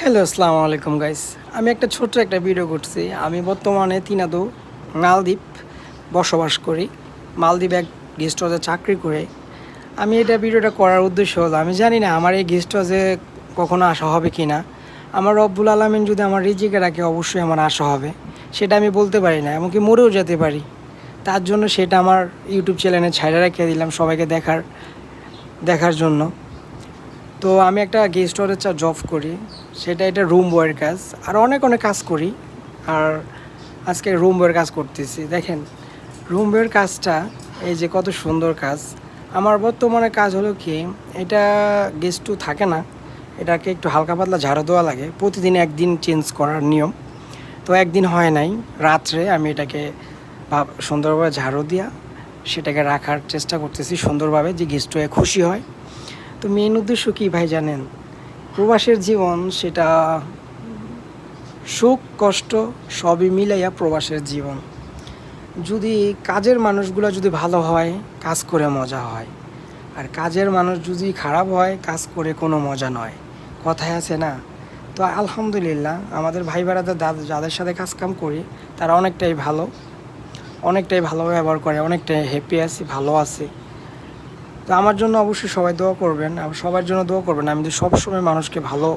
Hello, আসসালামু আলাইকুম guys. আমি একটা ছোট্ট একটা ভিডিও করছি। আমি বর্তমানে তিনাদু মালদ্বীপ বসবাস করি। মালদ্বীপ এক গেস্ট হাউসে চাকরি করে। আমি এটা ভিডিওটা করার উদ্দেশ্য হলো আমি জানি না আমার এই গেস্ট হাউসে কখনো আসা হবে কি না। আমার রব্বুল আলামিন যদি আমার রিজিকে রাখে অবশ্যই আমার আসা হবে। সেটা আমি বলতে পারি না, এমনকি মরেও যেতে পারি। তার জন্য সেটা আমার ইউটিউব চ্যানেলে ছাইড়া রেখে দিলাম সবাইকে দেখার জন্য। তো আমি একটা গেস্ট হাউসে জব করি, এটা রুম বয়ের কাজ, আর অনেক অনেক কাজ করি। আর আজকে রুম বয়ের কাজ করতেছি। দেখেন রুম বয়ের কাজটা, এই যে কত সুন্দর কাজ। আমার বর্তমানে কাজ হলো কি, এটা গেস্টও থাকে না, এটাকে একটু হালকা পাতলা ঝাড়ু দেওয়া লাগে, প্রতিদিন একদিন চেঞ্জ করার নিয়ম। তো একদিন হয় নাই, রাত্রে আমি এটাকে সুন্দরভাবে ঝাড়ু দিয়া সেটাকে রাখার চেষ্টা করতেছি সুন্দরভাবে, যে গেস্ট হয়ে খুশি হয়। তো মেন উদ্দেশ্য কী ভাই জানেন, প্রবাসের জীবন সেটা সুখ কষ্ট সবই মিলাইয়া প্রবাসের জীবন। যদি কাজের মানুষগুলো যদি ভালো হয়, কাজ করে মজা হয়। আর কাজের মানুষ যদি খারাপ হয়, কাজ করে কোনো মজা নয়, কথায় আছে না। তো আলহামদুলিল্লাহ আমাদের ভাই বেড়াদের যাদের সাথে কাজ কাম করি তারা অনেকটাই ভালো ব্যবহার করে, অনেকটাই হ্যাপি আছি, ভালো আছে। তো আমার জন্য অবশ্যই সবাই দোয়া করবেন, সবার জন্য দোয়া করবেন আমি যদি সবসময় মানুষকে ভালো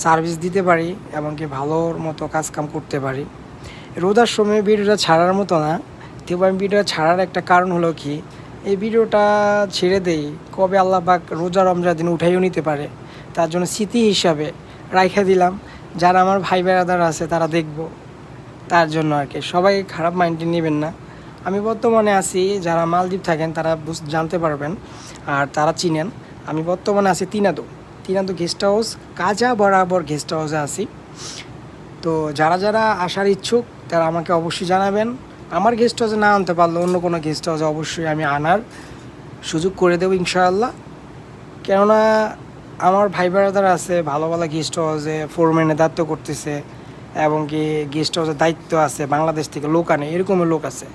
সার্ভিস দিতে পারি এবং কি ভালোর মতো কাজকাম করতে পারি। রোজার সময় ভিডিওটা ছাড়ার মতো না, তবু আমি ভিডিও ছাড়ার একটা কারণ হলো কি, এই ভিডিওটা ছেড়ে দেই কবে আল্লাহ পাক রোজা রমজান দিন উঠাইও নিতে পারে, তার জন্য স্মৃতি হিসাবে রাইখা দিলাম। যারা আমার ভাই বেড়াদার আছে তারা দেখবো, তার জন্য আর কি। সবাই খারাপ মাইন্ডে নেবেন না। আমি বর্তমানে আছি, যারা মালদ্বীপ থাকেন তারা জানতে পারবেন আর তারা চিনেন। আমি বর্তমানে আছি তিনাদু গেস্ট হাউস, কাজা বরাবর গেস্ট হাউসে আছি। তো যারা যারা আসার ইচ্ছুক তারা আমাকে অবশ্যই জানাবেন। আমার গেস্ট হাউসে না আনতে পারলে অন্য কোনো গেস্ট হাউসে অবশ্যই আমি আনার সুযোগ করে দেবো ইনশাআল্লাহ। কেননা আমার ভাই ব্রাদার আছে ভালো ভালো গেস্ট হাউসে ফোরম্যানের দায়িত্ব করতেছে, এবং কি গেস্ট হাউসের দায়িত্ব আছে, বাংলাদেশ থেকে লোক আনে, এরকমের লোক আছে।